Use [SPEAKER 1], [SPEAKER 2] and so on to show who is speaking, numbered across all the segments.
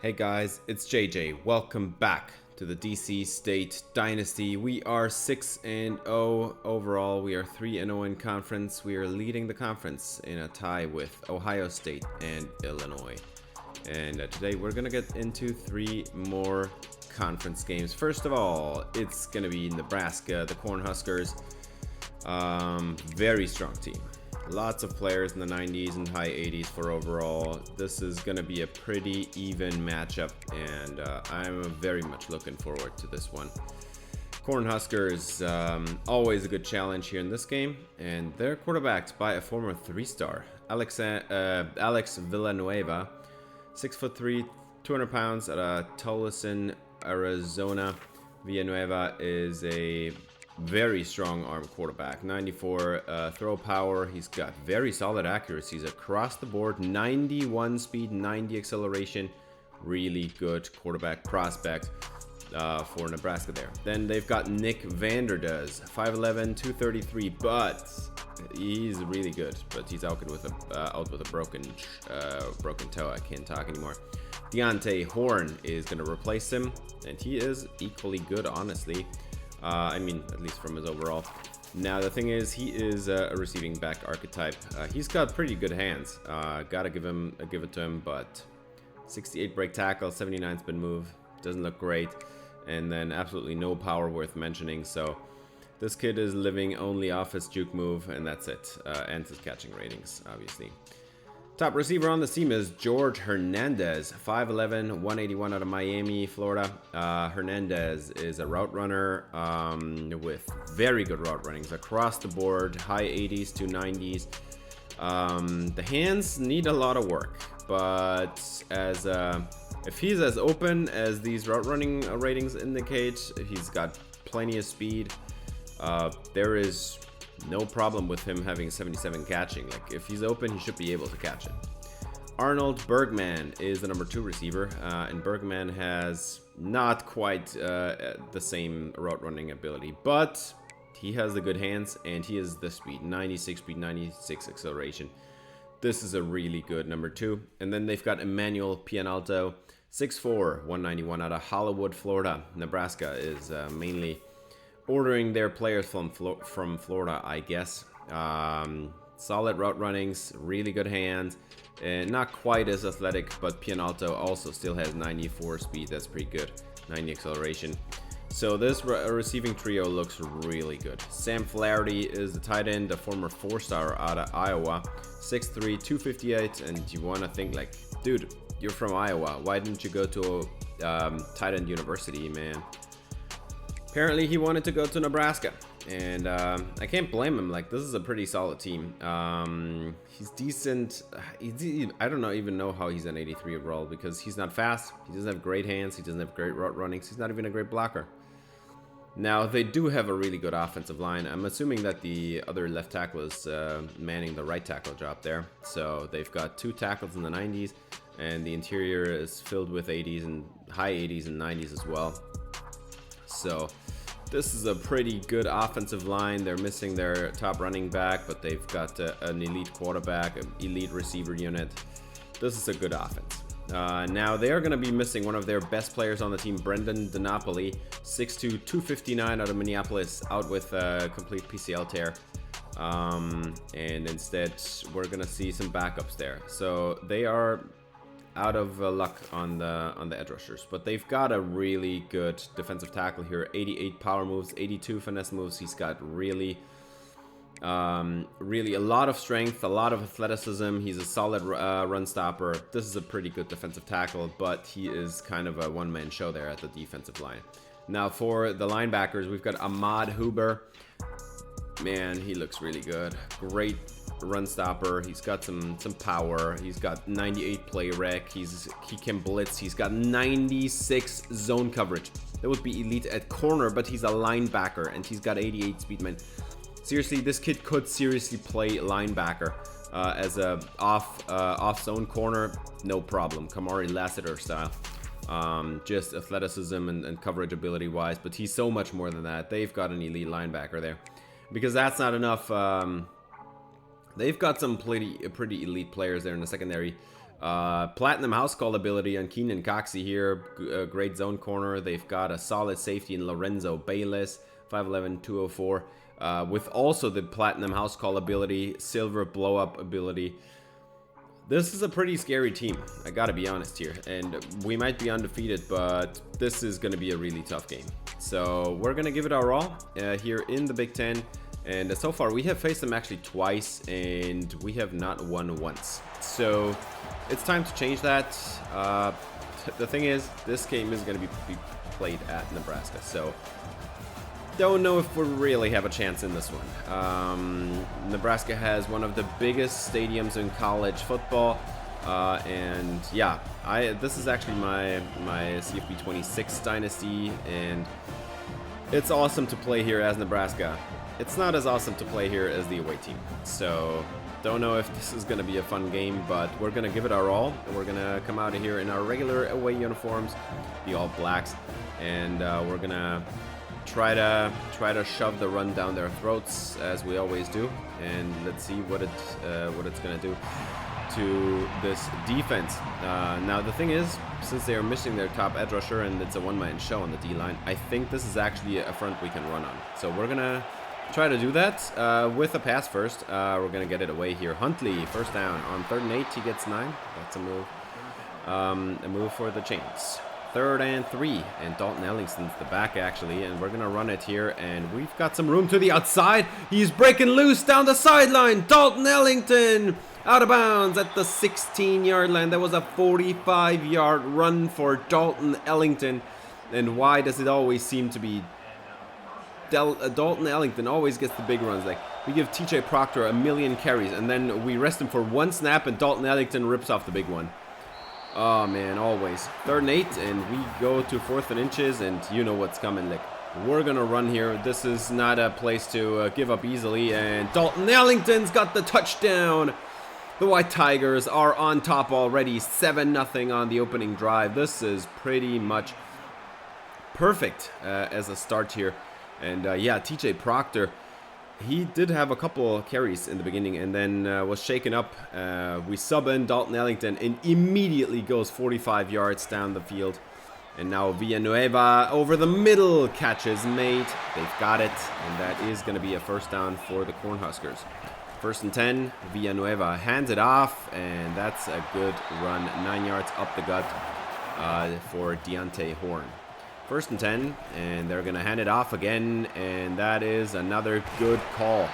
[SPEAKER 1] Hey guys, it's JJ. Welcome back to the DC State Dynasty. We are 6-0 overall. We are 3-0 in conference. We are leading the conference in a tie with Ohio State and Illinois. And today we're going to get into 3 more conference games. First of all, it's going to be Nebraska, the Cornhuskers. Very strong team. Lots of players in the 90s and high 80s for overall. This is going to be a pretty even matchup, and I'm very much looking forward to this one. Cornhuskers, always a good challenge here in this game, and they're quarterbacked by a former 3-star, Alex Villanueva, 6'3", 200 pounds out of Tucson, Arizona. Villanueva is a very strong arm quarterback, 94 throw power. He's got very solid accuracies across the board, 91 speed, 90 acceleration. Really good quarterback prospect for Nebraska there. Then they've got Nick Vanderdoes, 5'11", 233, but he's really good, but he's out with a broken toe. I can't talk anymore. Deontay Horn is going to replace him, and he is equally good, honestly. I mean, at least from his overall. Now, the thing is, he is a receiving back archetype. He's got pretty good hands. Gotta give it to him, but 68 break tackle, 79 spin move. Doesn't look great. And then absolutely no power worth mentioning. So this kid is living only off his juke move, and that's it. And his catching ratings, obviously. Top receiver on the team is George Hernandez, 5'11", 181 out of Miami, Florida. Hernandez is a route runner with very good route runnings across the board, high 80s to 90s. The hands need a lot of work, but if he's as open as these route running ratings indicate, he's got plenty of speed. There is no problem with him having 77 catching. Like, if he's open, he should be able to catch it. Arnold Bergman is the number 2 receiver, and Bergman has not quite the same route running ability, but he has the good hands, and he has the speed, 96 speed, 96 acceleration. This is a really good number 2. And then they've got Emmanuel Pianalto, 6'4", 191 out of Hollywood, Florida. Nebraska is mainly ordering their players from Florida, I guess. Solid route runnings, really good hands, and not quite as athletic, but Pianalto also still has 94 speed. That's pretty good. 90 acceleration. So this receiving trio looks really good. Sam Flaherty is the tight end, a former 4-star out of Iowa, 6'3", 258, and you want to think like, dude, you're from Iowa. Why didn't you go to tight end university, man? Apparently he wanted to go to Nebraska, and I can't blame him. Like, this is a pretty solid team. He's decent. I don't even know how he's an 83 overall, because he's not fast. He doesn't have great hands. He doesn't have great route runnings. He's not even a great blocker. Now, they do have a really good offensive line. I'm assuming that the other left tackle is manning the right tackle job there. So they've got 2 tackles in the 90s, and the interior is filled with 80s and high 80s and 90s as well. So this is a pretty good offensive line. They're missing their top running back, but they've got an elite quarterback, an elite receiver unit. This is a good offense. Now they're going to be missing one of their best players on the team, Brendan DiNapoli, 6'2", 259 out of Minneapolis, out with a complete PCL tear. And instead, we're going to see some backups there. So they are out of luck on the edge rushers, but they've got a really good defensive tackle here. 88 power moves, 82 finesse moves. He's got really a lot of strength, a lot of athleticism. He's a solid run stopper. This is a pretty good defensive tackle, but he is kind of a one-man show there at the defensive line. Now for the linebackers, we've got Ahmad Huber. Man, he looks really good. Great run stopper. He's got some power. He's got 98 play rec. He can blitz. He's got 96 zone coverage. That would be elite at corner, but he's a linebacker, and he's got 88 speed, man. Seriously, this kid could seriously play linebacker as a off zone corner, no problem. Kamari Lassiter style. Just athleticism and coverage ability wise, but he's so much more than that. They've got an elite linebacker there. Because that's not enough. They've got some pretty elite players there in the secondary. Platinum house call ability on Keenan Coxey here. Great zone corner. They've got a solid safety in Lorenzo Bayless, 5'11", 204. With also the platinum house call ability, silver blow up ability. This is a pretty scary team, I gotta be honest here. And we might be undefeated, but this is gonna be a really tough game. So we're gonna give it our all here in the Big Ten. And so far we have faced them actually twice and we have not won once. So it's time to change that. The thing is, this game is gonna be played at Nebraska. So don't know if we really have a chance in this one. Nebraska has one of the biggest stadiums in college football, and yeah, this is actually my CFB26 Dynasty, and it's awesome to play here as Nebraska. It's not as awesome to play here as the away team. So don't know if this is going to be a fun game, but we're going to give it our all, and we're going to come out of here in our regular away uniforms, the all blacks, and we're going to try to shove the run down their throats as we always do, and let's see what it's gonna do to this defense. Now the thing is, since they are missing their top edge rusher and it's a one-man show on the D-line, I think this is actually a front we can run on. So we're gonna try to do that with a pass first. We're gonna get it away here. Huntley, first down on 3rd and 8. He gets 9. That's a move for the Chains. 3rd and 3, and Dalton Ellingston's the back actually, and we're gonna run it here, and we've got some room to the outside. He's breaking loose down the sideline. Dalton Ellington out of bounds at the 16-yard line. That was a 45-yard run for Dalton Ellington. And why does it always seem to be Dalton Ellington always gets the big runs? Like, we give TJ Proctor a million carries, and then we rest him for one snap, and Dalton Ellington rips off the big one. Oh man, always. 3rd and 8, and we go to 4th and inches, and you know what's coming. Like, we're gonna run here. This is not a place to give up easily, and Dalton Ellington's got the touchdown. The White Tigers are on top already, 7-0 on the opening drive. This is pretty much perfect as a start here. And yeah, TJ Proctor, he did have a couple carries in the beginning and then was shaken up. We sub in Dalton Ellington and immediately goes 45 yards down the field. And now Villanueva over the middle, catch is made. They've got it, and that is going to be a first down for the Cornhuskers. 1st and 10, Villanueva hands it off, and that's a good run. 9 yards up the gut for Deontay Horn. 1st and 10, and they're going to hand it off again, and that is another good call.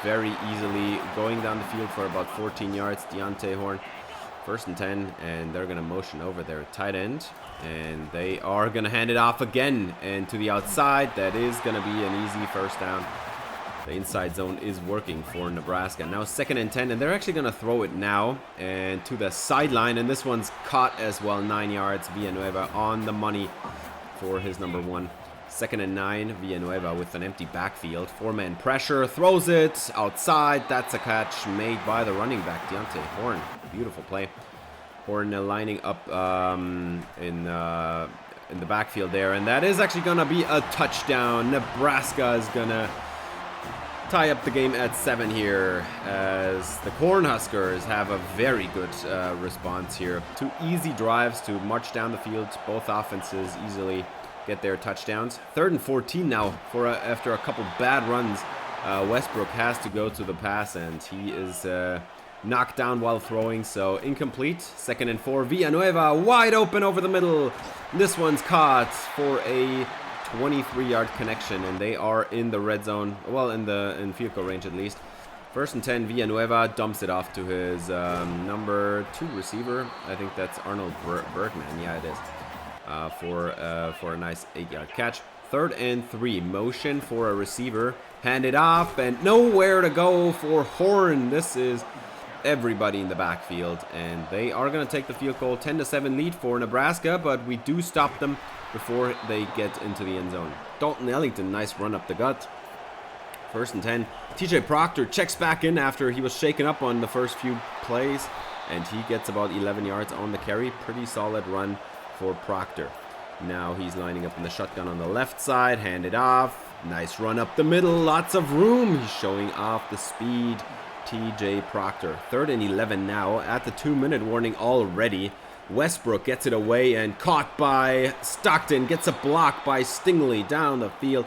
[SPEAKER 1] Very easily going down the field for about 14 yards, Deontay Horn. 1st and 10, and they're going to motion over their tight end, and they are going to hand it off again, and to the outside. That is going to be an easy first down. The inside zone is working for Nebraska. Now 2nd and 10, and they're actually going to throw it now and to the sideline, and this one's caught as well. 9 yards, Villanueva on the money for his number 1. 2nd and 9, Villanueva with an empty backfield. 4-man pressure, throws it outside. That's a catch made by the running back, Deontay Horn. Beautiful play. Horn lining up in the backfield there, and that is actually going to be a touchdown. Nebraska is going to tie up the game at 7 here, as the Cornhuskers have a very good response here. 2 easy drives to march down the field. Both offenses easily get their touchdowns. 3rd and 14 now for after a couple bad runs. Westbrook has to go to the pass, and he is knocked down while throwing, so incomplete. 2nd and 4, Villanueva wide open over the middle. This one's caught for a 23-yard connection, and they are in the red zone, well, in field goal range at least. 1st and 10, Villanueva dumps it off to his number 2 receiver. I think that's Arnold Bergman. Yeah, it is. For a nice 8-yard catch. 3rd and 3, motion for a receiver, hand it off, and nowhere to go for Horn. This is everybody in the backfield, and they are going to take the field goal. 10-7 lead for Nebraska, but we do stop them before they get into the end zone. Dalton Ellington, nice run up the gut. 1st and 10. TJ Proctor checks back in after he was shaken up on the first few plays, and he gets about 11 yards on the carry. Pretty solid run for Proctor. Now he's lining up in the shotgun on the left side, hand it off. Nice run up the middle, lots of room. He's showing off the speed TJ Proctor. 3rd and 11 now at the 2-minute warning already. Westbrook gets it away and caught by Stockton. Gets a block by Stingley down the field.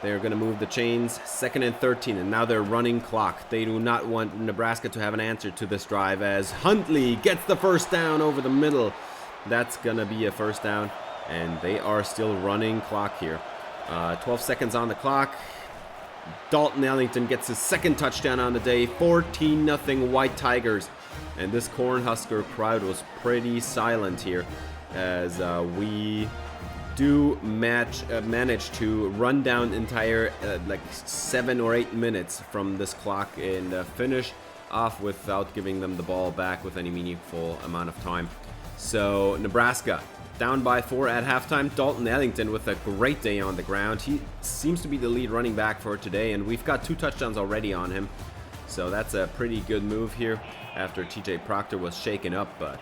[SPEAKER 1] They're going to move the chains. 2nd and 13, and now they're running clock. They do not want Nebraska to have an answer to this drive as Huntley gets the first down over the middle. That's going to be a first down, and they are still running clock here. 12 seconds on the clock. Dalton Ellington gets his 2nd touchdown on the day. 14-0 White Tigers. And this Cornhusker crowd was pretty silent here as we do manage to run down entire like 7 or 8 minutes from this clock and finish off without giving them the ball back with any meaningful amount of time. So Nebraska down by 4 at halftime. Dalton Ellington with a great day on the ground. He seems to be the lead running back for today, and we've got 2 touchdowns already on him. So that's a pretty good move here after TJ Proctor was shaken up. But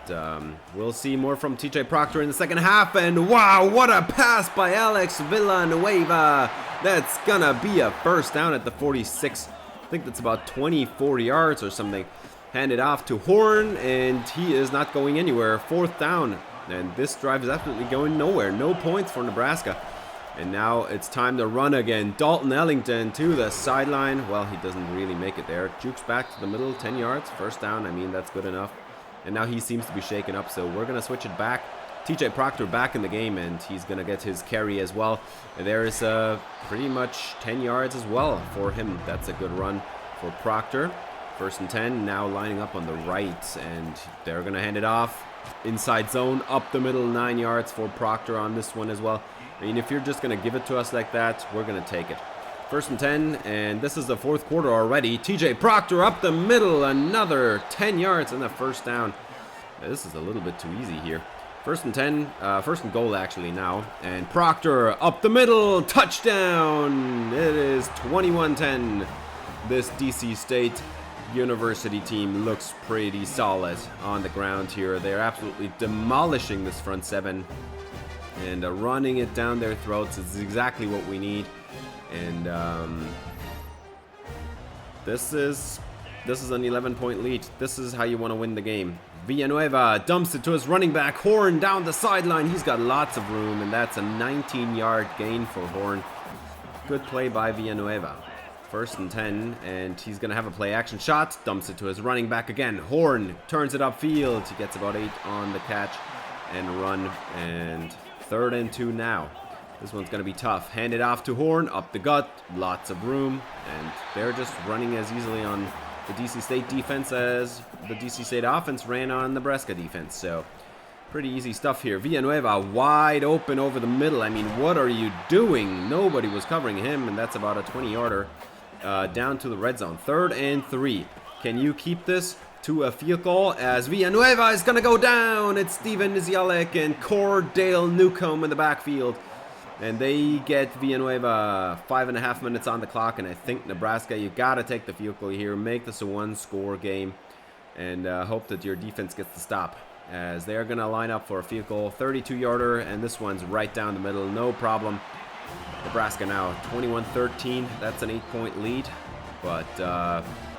[SPEAKER 1] we'll see more from TJ Proctor in the second half. And wow, what a pass by Alex Villanueva. That's gonna be a first down at the 46. I think that's about 24 yards or something. Handed off to Horn, and he is not going anywhere. 4th down. And this drive is absolutely going nowhere. No points for Nebraska. And now it's time to run again. Dalton Ellington to the sideline. Well, he doesn't really make it there. Jukes back to the middle, 10 yards. First down, I mean, that's good enough. And now he seems to be shaken up, so we're going to switch it back. TJ Proctor back in the game, and he's going to get his carry as well. And there is pretty much 10 yards as well for him. That's a good run for Proctor. 1st and 10, now lining up on the right, and they're going to hand it off. Inside zone, up the middle, 9 yards for Proctor on this one as well. I mean, if you're just going to give it to us like that, we're going to take it. 1st and 10, and this is the 4th quarter already. TJ Proctor up the middle, another 10 yards and a first down. This is a little bit too easy here. 1st and 10, 1st and goal actually now. And Proctor up the middle, touchdown! It is 21-10. This DC State University team looks pretty solid on the ground here. They're absolutely demolishing this front 7 and running it down their throats is exactly what we need. And this is an 11-point lead. This is how you want to win the game. Villanueva dumps it to his running back Horn down the sideline. He's got lots of room, and that's a 19-yard gain for Horn. Good play by Villanueva. 1st and 10, and he's going to have a play-action shot. Dumps it to his running back again. Horn turns it upfield. He gets about 8 on the catch and run. And 3rd and 2 now. This one's going to be tough. Hand it off to Horn. Up the gut. Lots of room. And they're just running as easily on the DC State defense as the DC State offense ran on Nebraska defense. So pretty easy stuff here. Villanueva wide open over the middle. I mean, what are you doing? Nobody was covering him, and that's about a 20-yarder. Down to the red zone. 3rd and 3. Can you keep this to a field goal as Villanueva is going to go down? It's Steven Nizialek and Cordale Newcomb in the backfield. And they get Villanueva 5.5 minutes on the clock. And I think Nebraska, you got to take the field goal here. Make this a 1-score game. And hope that your defense gets the stop. As they're going to line up for a field goal. 32-yarder. And this one's right down the middle. No problem. Nebraska now 21-13. That's an 8-point lead. But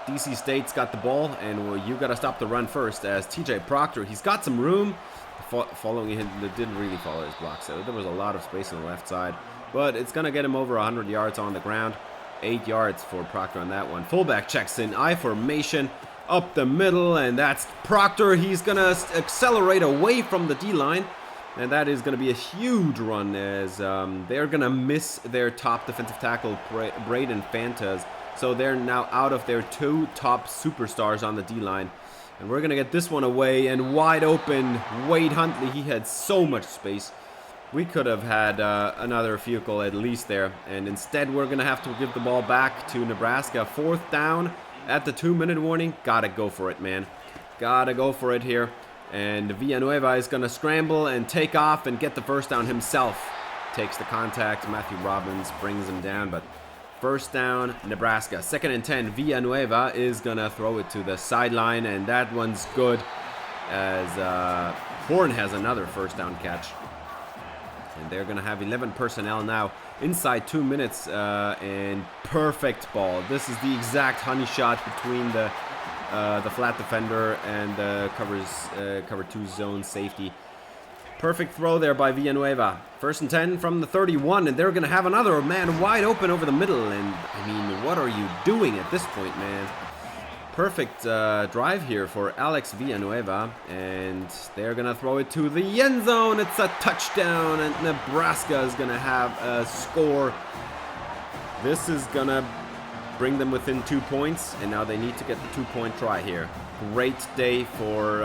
[SPEAKER 1] DC State's got the ball, and you got to stop the run first. As TJ Proctor, he's got some room. Following him, that didn't really follow his block, so there was a lot of space on the left side. But it's going to get him over 100 yards on the ground. 8 yards for Proctor on that one. Fullback checks in, I formation, up the middle, and that's Proctor. He's going to accelerate away from the D-line. And that is going to be a huge run as they're going to miss their top defensive tackle, Braden Fantas. So they're now out of their 2 top superstars on the D-line. And we're going to get this one away and wide open. Wade Huntley, he had so much space. We could have had another field goal at least there. And instead, we're going to have to give the ball back to Nebraska. 4th down at the 2-minute warning. Got to go for it, man. Got to go for it here. And Villanueva is going to scramble and take off and get the first down himself. Takes the contact. Matthew Robbins brings him down, but first down, Nebraska. 2nd and 10. Villanueva is going to throw it to the sideline, and that one's good as Horn has another first down catch. And they're going to have 11 personnel now inside 2 minutes. And perfect ball. This is the exact honey shot between the flat defender and the cover 2 zone safety. Perfect throw there by Villanueva. 1st and 10 from the 31, and they're going to have another man wide open over the middle. And, I mean, what are you doing at this point, man? Perfect drive here for Alex Villanueva, and they're going to throw it to the end zone. It's a touchdown, and Nebraska is going to have a score. This is going to bring them within 2 points, and now they need to get the 2-point try here. Great day for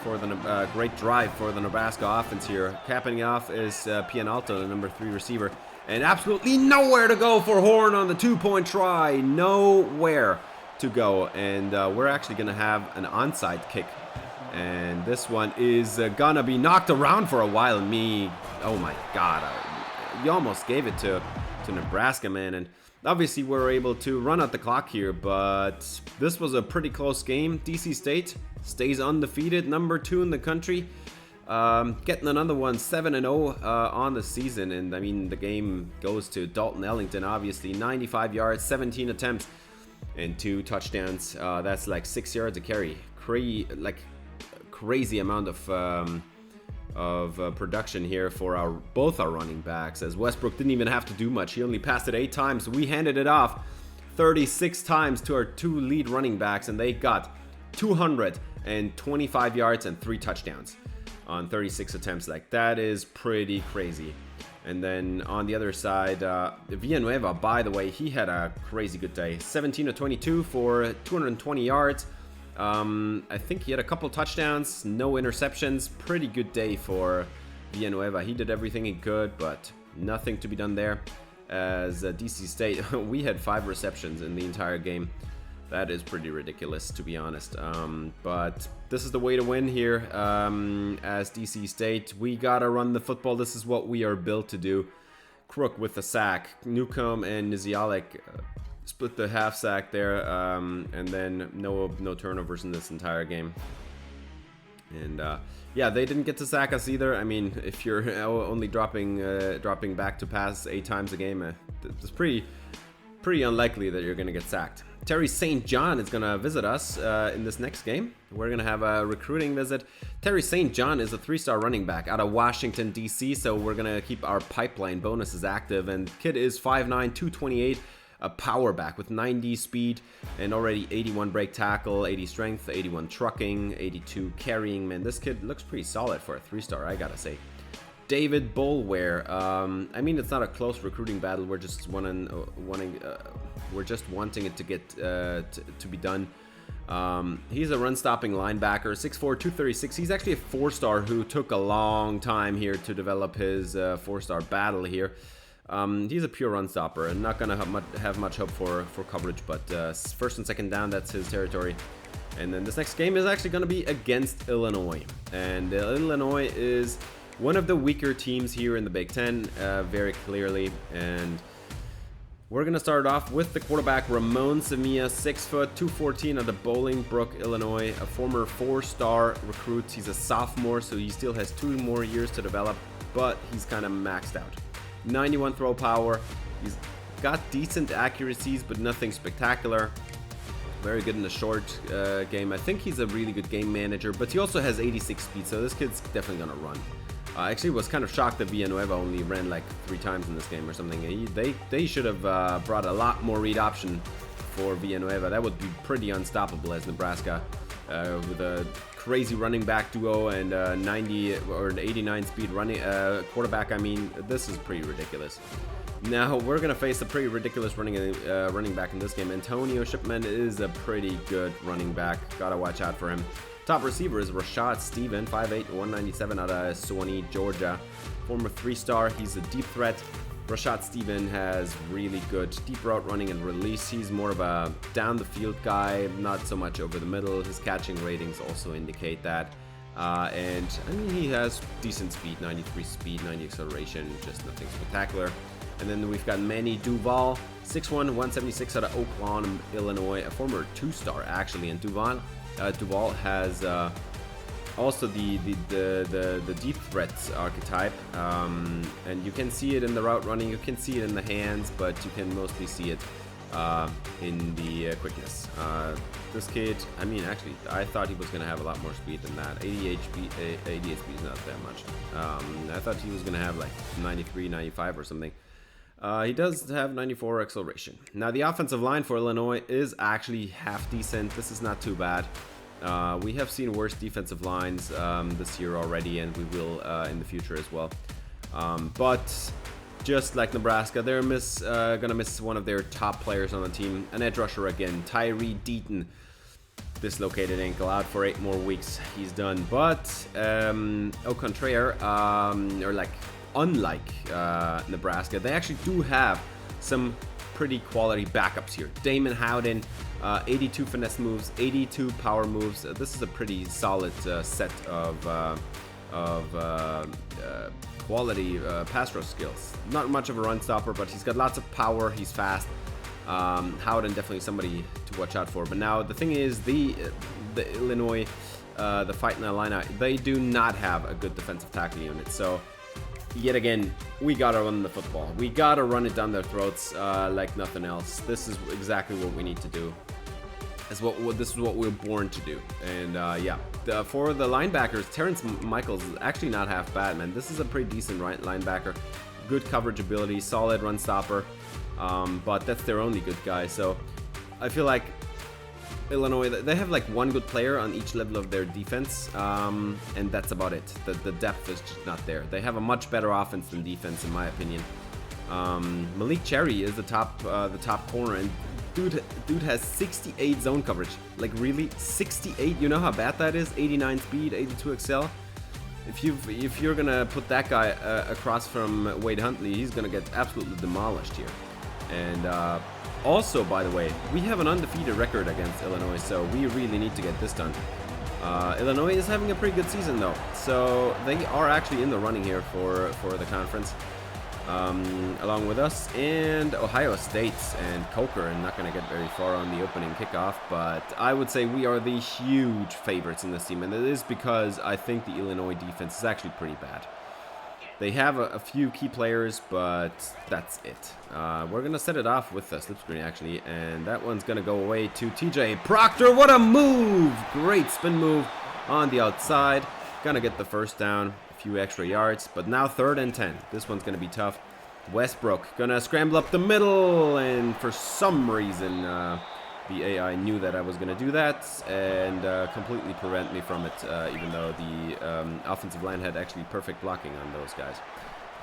[SPEAKER 1] the great drive for the Nebraska offense here. Capping it off is Pianalto, the number 3 receiver, and absolutely nowhere to go for Horn on the 2-point try. Nowhere to go, and we're actually gonna have an onside kick, and this one is gonna be knocked around for a while. Oh my God, you almost gave it to Nebraska, man. And obviously we're able to run out the clock here, but this was a pretty close game. DC State stays undefeated, number 2 in the country, getting another one, 7-0 on the season. And I mean, the game goes to Dalton Ellington, obviously. 95 yards, 17 attempts, and 2 touchdowns. That's like 6 yards a carry. Crazy amount of production here for both our running backs, as Westbrook didn't even have to do much. He only passed it 8 times. We handed it off 36 times to our 2 lead running backs, and they got 225 yards and 3 touchdowns on 36 attempts. Like, that is pretty crazy. And then on the other side, Villanueva, by the way, he had a crazy good day. 17 of 22 for 220 yards. I think he had a couple touchdowns, no interceptions. Pretty good day for Villanueva. He did everything he could, but nothing to be done there. As DC State, we had 5 receptions in the entire game. That is pretty ridiculous, to be honest. But this is the way to win here. As DC State, we gotta run the football. This is what we are built to do. Crook with the sack. Newcomb and Nizialek split the half sack there, and then no turnovers in this entire game. And yeah, they didn't get to sack us either. I mean, if you're only dropping back to pass 8 times a game, it's pretty unlikely that you're gonna get sacked. Terry St. John is gonna visit us in this next game. We're gonna have a recruiting visit. Terry St. John is a 3-star running back out of Washington, D.C., so we're gonna keep our pipeline bonuses active. And kid is 5'9", 228. A power back with 90 speed and already 81 break tackle, 80 strength, 81 trucking, 82 carrying. Man, this kid looks pretty solid for a 3-star, I gotta say. David Boulware. I mean, it's not a close recruiting battle. We're just wanting it to get to be done. He's a run-stopping linebacker, 6'4", 236. He's actually a 4-star who took a long time here to develop his 4-star battle here. He's a pure run stopper and not gonna have much hope for coverage, but 1st and 2nd down, that's his territory. And then this next game is actually gonna be against Illinois, and Illinois is one of the weaker teams here in the Big Ten, very clearly. And we're gonna start off with the quarterback Ramon Semilla, 6 foot, 214, out of Bolingbrook, Illinois, a former 4-star recruit. He's a sophomore, so he still has 2 more years to develop, but he's kind of maxed out. 91 throw power. He's got decent accuracies, but nothing spectacular. Very good in the short game. I think he's a really good game manager, but he also has 86 speed, so this kid's definitely gonna run. I actually was kind of shocked that Villanueva only ran like 3 times in this game or something. They should have brought a lot more read option for Villanueva. That would be pretty unstoppable as Nebraska, with a crazy running back duo and 90 or 89 speed running quarterback. I mean, this is pretty ridiculous. Now we're gonna face a pretty ridiculous running back in this game. Antonio Shipman is a pretty good running back. Gotta watch out for him. Top receiver is Rashad Steven, 5'8", 197, out of Suwanee, Georgia. Former 3-star. He's a deep threat. Rashad Steven has really good deep route running and release. He's more of a down the field guy, not so much over the middle. His catching ratings also indicate that. And I mean, he has decent speed, 93 speed, 90 acceleration, just nothing spectacular. And then we've got Manny Duval, 6'1", 176, out of Oak Lawn, Illinois, a former 2-star actually. And Duval has also the deep threat archetype, and you can see it in the route running, you can see it in the hands, but you can mostly see it in the quickness. This kid, I mean, actually, I thought he was going to have a lot more speed than that. 80 HP is not that much. I thought he was going to have like 93, 95 or something. He does have 94 acceleration. Now, the offensive line for Illinois is actually half decent. This is not too bad. We have seen worse defensive lines this year already, and we will in the future as well. But just like Nebraska, they're gonna miss one of their top players on the team. An edge rusher again, Tyree Deaton. Dislocated ankle, out for 8 more weeks. He's done. But au contraire, or like unlike Nebraska, they actually do have some pretty quality backups here. Damon Howden, 82 finesse moves, 82 power moves. This is a pretty solid set of quality pass rush skills. Not much of a run stopper, but he's got lots of power. He's fast. Howden definitely somebody to watch out for. But now the thing is, the Illinois, the Fighting Illini, they do not have a good defensive tackle unit. So yet again, we gotta run the football. We gotta run it down their throats like nothing else. This is exactly what we need to do. This is what we're born to do. And yeah, for the linebackers, Terrence Michaels is actually not half bad, man. This is a pretty decent linebacker. Good coverage ability, solid run stopper. But that's their only good guy. So I feel like Illinois, they have like one good player on each level of their defense, and that's about it. The depth is just not there. They have a much better offense than defense, in my opinion. Malik Cherry is the top corner, and dude has 68 zone coverage. Like, really, 68? You know how bad that is? 89 speed, 82 excel. If you're gonna put that guy across from Wade Huntley, he's gonna get absolutely demolished here. And also, by the way, we have an undefeated record against Illinois, so we really need to get this done. Illinois is having a pretty good season, though, so they are actually in the running here for the conference, along with us and Ohio State and Coker, and not going to get very far on the opening kickoff. But I would say we are the huge favorites in this team, and it is because I think the Illinois defense is actually pretty bad. They have a few key players, but that's it. We're going to set it off with a slip screen, actually, and that one's going to go away to TJ Proctor. What a move! Great spin move on the outside. Going to get the first down, a few extra yards, but now 3rd and 10. This one's going to be tough. Westbrook going to scramble up the middle, and for some reason, the AI knew that I was going to do that and completely prevent me from it, even though the offensive line had actually perfect blocking on those guys.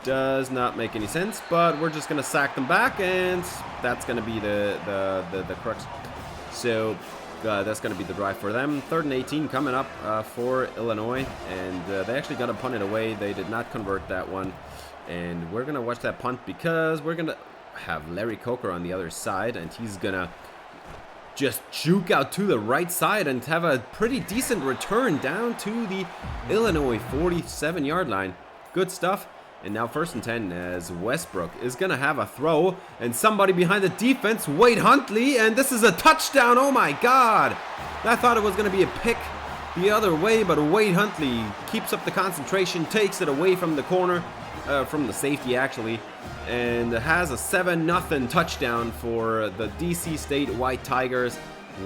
[SPEAKER 1] Does not make any sense, but we're just going to sack them back, and that's going to be the crux. So that's going to be the drive for them. 3rd and 18 coming up for Illinois, and they actually got to punt it away. They did not convert that one, and we're going to watch that punt because we're going to have Larry Coker on the other side, and he's going to just juke out to the right side and have a pretty decent return down to the Illinois 47-yard line. Good stuff. And now 1st and 10 as Westbrook is going to have a throw, and somebody behind the defense, Wade Huntley, and this is a touchdown. Oh my God. I thought it was going to be a pick the other way, but Wade Huntley keeps up the concentration, takes it away from the corner, from the safety actually, and has a 7-0 touchdown for the DC State White Tigers.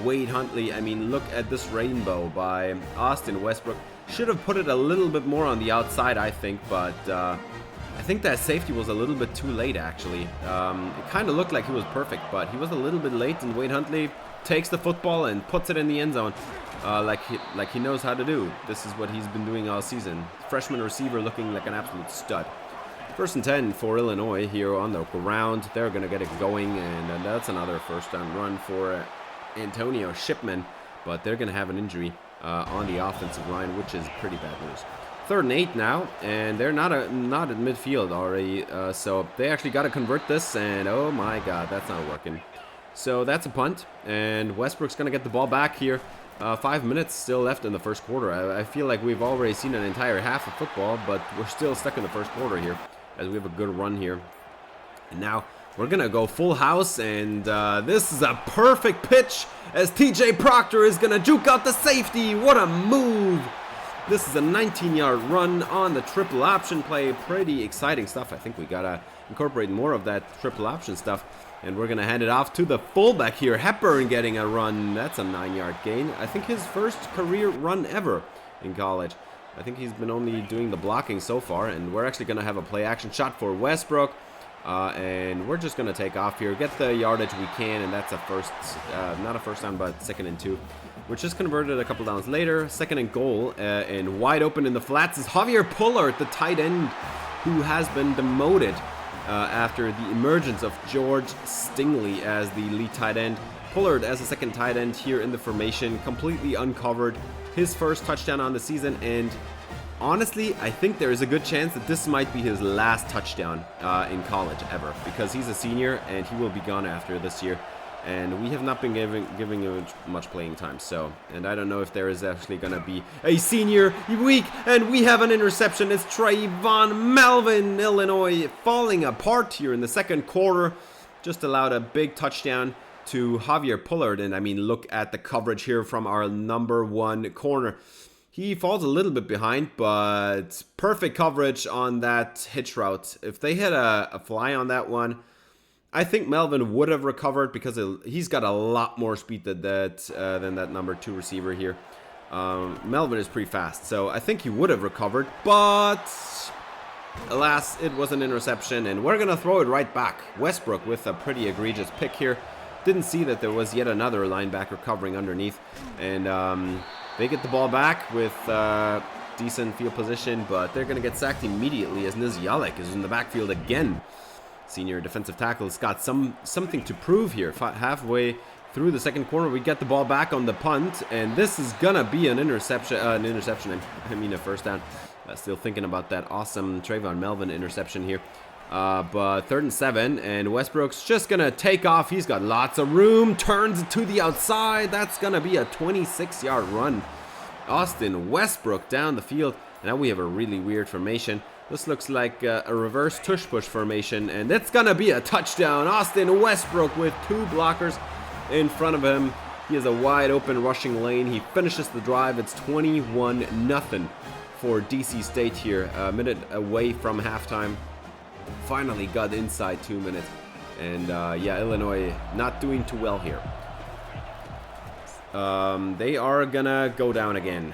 [SPEAKER 1] Wade Huntley, I mean, look at this rainbow by Austin Westbrook. Should have put it a little bit more on the outside, I think, but I think that safety was a little bit too late, actually. It kind of looked like he was perfect, but he was a little bit late, and Wade Huntley takes the football and puts it in the end zone like he knows how to do. This is what he's been doing all season. Freshman receiver looking like an absolute stud. 1st and 10 for Illinois here on the ground. They're going to get it going, and that's another first down run for Antonio Shipman, but they're going to have an injury on the offensive line, which is pretty bad news. 3rd and 8 now, and they're not at midfield already, so they actually got to convert this, and oh my God, that's not working. So that's a punt, and Westbrook's going to get the ball back here. 5 minutes still left in the first quarter. I feel like we've already seen an entire half of football, but we're still stuck in the first quarter here, as we have a good run here. And now we're going to go full house, and this is a perfect pitch as TJ Proctor is going to juke out the safety. What a move This is a 19-yard run on the triple option play. Pretty exciting stuff. I think we gotta incorporate more of that triple option stuff. And we're gonna hand it off to the fullback here. Hepburn getting a run. That's a 9-yard gain. I think his first career run ever in college. I think he's been only doing the blocking so far. And we're actually gonna have a play action shot for Westbrook. And we're just going to take off here, get the yardage we can, and that's a first, not a first down, but 2nd and 2. We're just converted a couple downs later. 2nd and goal, and wide open in the flats is Javier Pullard, the tight end, who has been demoted after the emergence of George Stingley as the lead tight end. Pullard as a second tight end here in the formation, completely uncovered. His first touchdown on the season, and honestly, I think there is a good chance that this might be his last touchdown in college ever, because he's a senior and he will be gone after this year, and we have not been giving him much playing time. So, and I don't know if there is actually going to be a senior week, and we have an interception. It's Trayvon Melvin, Illinois, falling apart here in the second quarter. Just allowed a big touchdown to Javier Pullard, and I mean, look at the coverage here from our number 1 corner. He falls a little bit behind, but perfect coverage on that hitch route. If they had a fly on that one, I think Melvin would have recovered, because he's got a lot more speed than that number 2 receiver here. Melvin is pretty fast, so I think he would have recovered, but alas, it was an interception, and we're going to throw it right back. Westbrook with a pretty egregious pick here. Didn't see that there was yet another linebacker covering underneath, and they get the ball back with decent field position, but they're going to get sacked immediately as Nizyalek is in the backfield again. Senior defensive tackle's got something to prove here. Halfway through the second quarter, we get the ball back on the punt, and this is going to be an interception. I mean a first down. Still thinking about that awesome Trayvon Melvin interception here. But 3rd and 7, and Westbrook's just going to take off. He's got lots of room, turns to the outside. That's going to be a 26-yard run. Austin Westbrook down the field. Now we have a really weird formation. This looks like a reverse tush-push formation, and it's going to be a touchdown. Austin Westbrook with 2 blockers in front of him. He has a wide open rushing lane. He finishes the drive. It's 21-0 for DC State here. A minute away from halftime. Finally got inside 2 minutes, and yeah, Illinois not doing too well here. They are gonna go down again.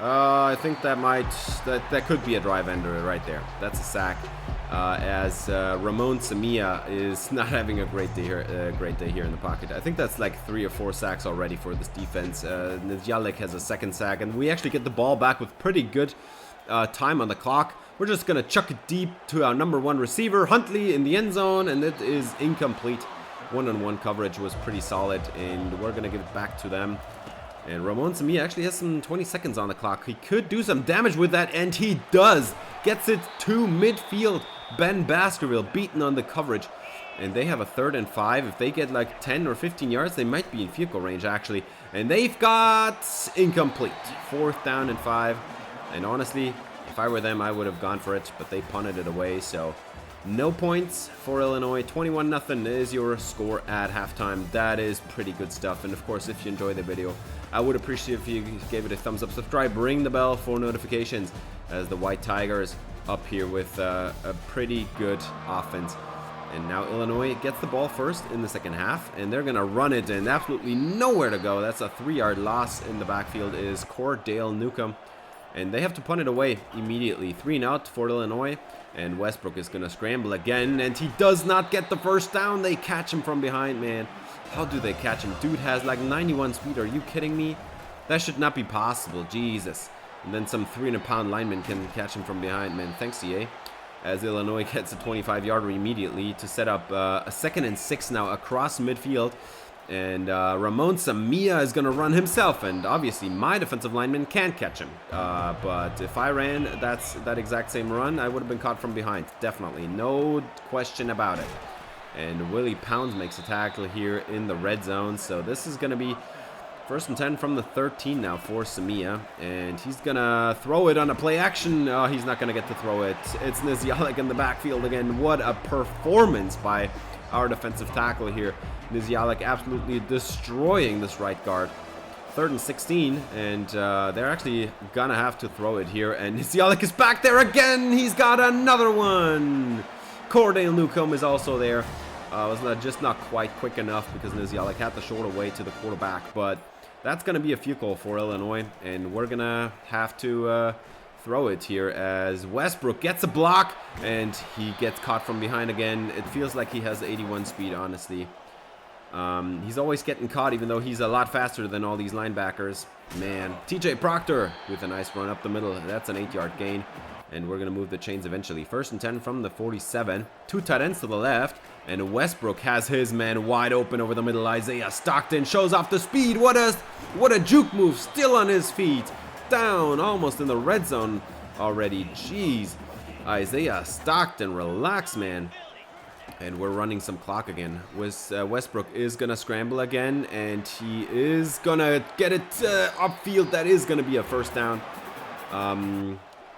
[SPEAKER 1] I think that could be a drive ender right there. That's a sack, as Ramon Samia is not having a great day here in the pocket. I think that's like 3 or 4 sacks already for this defense. Nizyalek has a 2nd sack, and we actually get the ball back with pretty good time on the clock. We're just going to chuck it deep to our number 1 receiver, Huntley, in the end zone, and it is incomplete. One-on-one coverage was pretty solid, and we're going to give it back to them. And Ramon Samia actually has some 20 seconds on the clock. He could do some damage with that, and he does. Gets it to midfield. Ben Baskerville beaten on the coverage. And they have a 3rd and 5. If they get like 10 or 15 yards, they might be in field goal range, actually. And they've got incomplete. 4th down and 5. And honestly, if I were them, I would have gone for it, but they punted it away, so no points for Illinois. 21-0 is your score at halftime. That is pretty good stuff, and of course, if you enjoy the video, I would appreciate if you gave it a thumbs up, subscribe, ring the bell for notifications, as the White Tigers up here with a pretty good offense. And now Illinois gets the ball first in the second half, and they're going to run it, and absolutely nowhere to go. That's a 3-yard loss. In the backfield is Cordale Newcomb. And they have to punt it away immediately. 3 and out for Illinois. And Westbrook is going to scramble again. And he does not get the first down. They catch him from behind, man. How do they catch him? Dude has like 91 speed. Are you kidding me? That should not be possible. Jesus. And then some 300-pound lineman can catch him from behind, man. Thanks, EA. As Illinois gets a 25-yarder immediately to set up a 2nd and 6 now across midfield. And Ramon Samia is going to run himself, and obviously my defensive lineman can't catch him. But if I ran that exact same run, I would have been caught from behind. Definitely. No question about it. And Willie Pounds makes a tackle here in the red zone. So this is going to be 1st and 10 from the 13 now for Samia. And he's going to throw it on a play action. Oh, he's not going to get to throw it. It's Nizyalek in the backfield again. What a performance by our defensive tackle here. Nizyalek absolutely destroying this right guard. 3rd and 16, and they're actually gonna have to throw it here. And Niziolek is back there again. He's got another one. Cordell Newcomb is also there. Was just not quite quick enough because Niziolek had the short away to the quarterback. But that's gonna be a field goal for Illinois, and we're gonna have to throw it here as Westbrook gets a block, and he gets caught from behind again. It feels like he has 81 speed, honestly. He's always getting caught, even though he's a lot faster than all these linebackers. Man, TJ Proctor with a nice run up the middle. That's an 8-yard gain, and we're going to move the chains eventually. 1st and 10 from the 47. 2 tight ends to the left, and Westbrook has his man wide open over the middle. Isaiah Stockton shows off the speed. What a juke move, still on his feet. Down, almost in the red zone already. Jeez. Isaiah Stockton, relax, man. And we're running some clock again. Westbrook is going to scramble again, and he is going to get it upfield. That is going to be a first down.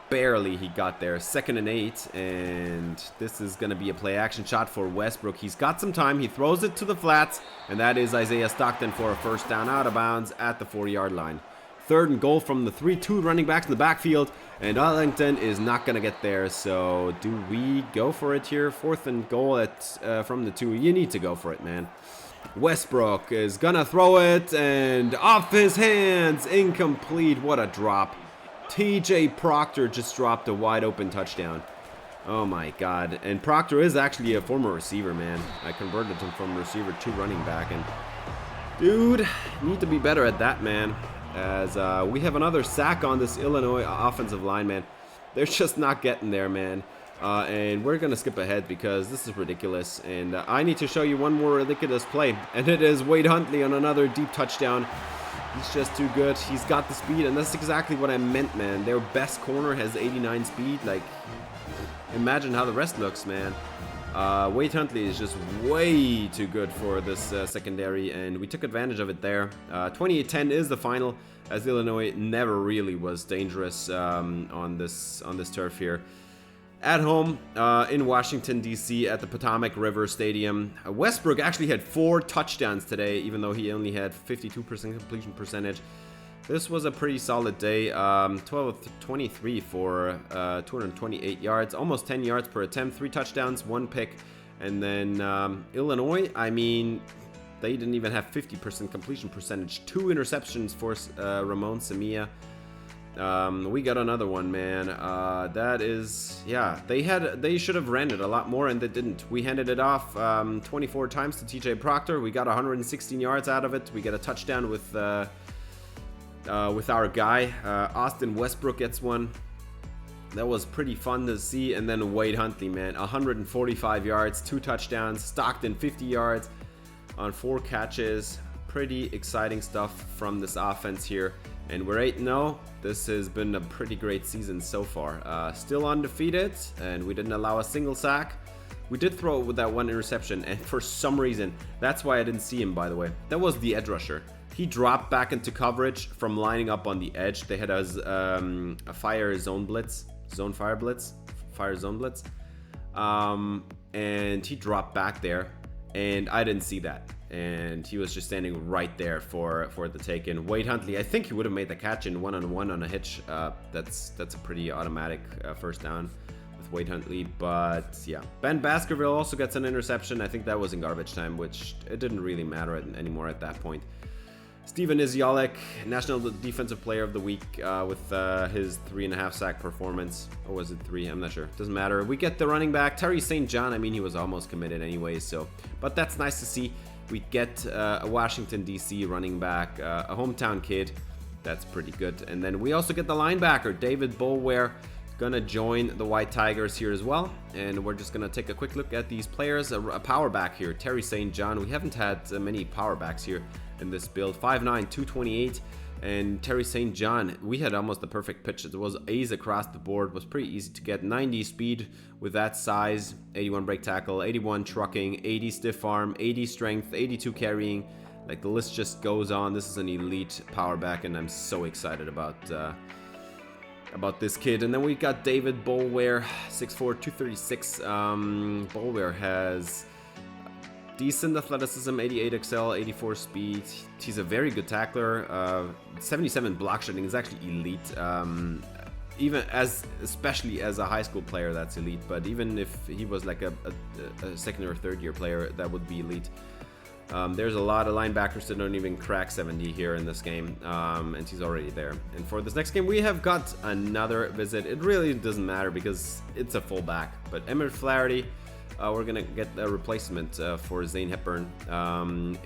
[SPEAKER 1] Barely he got there. 2nd and 8, and this is going to be a play-action shot for Westbrook. He's got some time. He throws it to the flats, and that is Isaiah Stockton for a first down out of bounds at the 40-yard line. 3rd and goal from the 3-2 running backs in the backfield, and Arlington is not going to get there. So do we go for it here? 4th and goal from the 2. You need to go for it, man. Westbrook is going to throw it, and off his hands. Incomplete. What a drop. TJ Proctor just dropped a wide open touchdown. Oh my god. And Proctor is actually a former receiver, man. I converted him from receiver to running back, and dude, need to be better at that, man. As we have another sack on this Illinois offensive line, man. They're just not getting there, man. And we're going to skip ahead because this is ridiculous. And I need to show you one more ridiculous play. And it is Wade Huntley on another deep touchdown. He's just too good. He's got the speed, and that's exactly what I meant, man. Their best corner has 89 speed. Like, imagine how the rest looks, man. Wade Huntley is just way too good for this secondary, and we took advantage of it there. 28-10 is the final, as Illinois never really was dangerous on this turf here. At home in Washington, D.C. at the Potomac River Stadium. Westbrook actually had 4 touchdowns today, even though he only had 52% completion percentage. This was a pretty solid day. 12 of 23 for 228 yards, almost 10 yards per attempt, 3 touchdowns, 1 pick. And then Illinois, I mean, they didn't even have 50% completion percentage. 2 interceptions for Ramon Samia. We got another one, man. That is, yeah, they should have ran it a lot more, and they didn't. We handed it off 24 times to TJ Proctor. We got 116 yards out of it. We get a touchdown with our guy. Austin Westbrook gets one. That was pretty fun to see. And then Wade Huntley, man, 145 yards, 2 touchdowns. Stockton 50 yards on 4 catches. Pretty exciting stuff from this offense here. And we're 8-0. This has been a pretty great season so far. Still undefeated, and we didn't allow a single sack. We did throw it with that 1 interception, and for some reason, that's why I didn't see him, by the way. That was the edge rusher. He dropped back into coverage from lining up on the edge. They had a fire zone blitz. And he dropped back there, and I didn't see that. And he was just standing right there for the take in. Wade Huntley, I think he would have made the catch in one-on-one on a hitch. That's a pretty automatic first down with Wade Huntley. But yeah, Ben Baskerville also gets an interception. I think that was in garbage time, which it didn't really matter anymore at that point. Steven Niziolek, National Defensive Player of the Week with his 3.5 sack performance. Or was it 3? I'm not sure. Doesn't matter. We get the running back, Terry St. John. I mean, he was almost committed anyways. But that's nice to see. We get a Washington, D.C. running back, a hometown kid. That's pretty good. And then we also get the linebacker, David Boulware, gonna join the White Tigers here as well. And we're just gonna take a quick look at these players. A power back here, Terry St. John. We haven't had many power backs here in this build. 5'9", 228. And Terry St. John, we had almost the perfect pitch. It was A's across the board. It was pretty easy to get. 90 speed with that size, 81 break tackle, 81 trucking, 80 stiff arm, 80 strength, 82 carrying. Like, the list just goes on. This is an elite power back, and I'm so excited about this kid. And then we got David Boulware, 6'4", 236. Boulware has decent athleticism, 88 XL, 84 speed. He's a very good tackler. 77 block shedding is actually elite. Especially as a high school player, that's elite. But even if he was like a second or third year player, that would be elite. There's a lot of linebackers that don't even crack 70 here in this game, and he's already there. And for this next game, we have got another visit. It really doesn't matter because it's a fullback. But Emmett Flaherty, we're going to get a replacement for Zane Hepburn.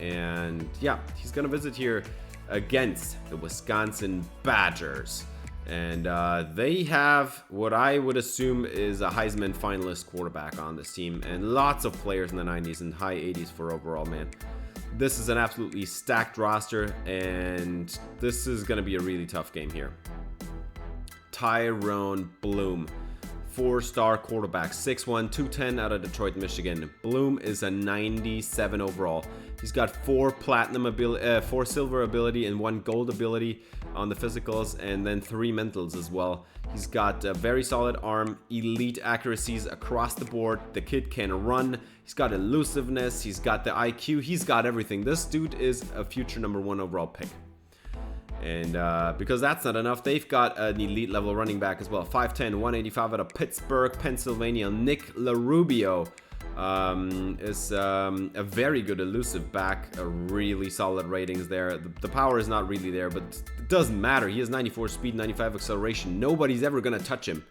[SPEAKER 1] And yeah, he's going to visit here against the Wisconsin Badgers. And they have what I would assume is a Heisman finalist quarterback on this team, and lots of players in the 90s and high 80s for overall, man. This is an absolutely stacked roster, and this is going to be a really tough game here. Tyrone Bloom, 4-star quarterback, 6'1", 210 out of Detroit, Michigan. Bloom is a 97 overall. He's got 4 silver ability and 1 gold ability on the physicals, and then 3 mentals as well. He's got a very solid arm, elite accuracies across the board. The kid can run. He's got elusiveness. He's got the IQ. He's got everything. This dude is a future #1 overall pick. And because that's not enough, they've got an elite level running back as well. 5'10", 185 out of Pittsburgh, Pennsylvania. Nick LaRubio is a very good elusive back. Really solid ratings there. The power is not really there, but it doesn't matter. He has 94 speed, 95 acceleration. Nobody's ever going to touch him.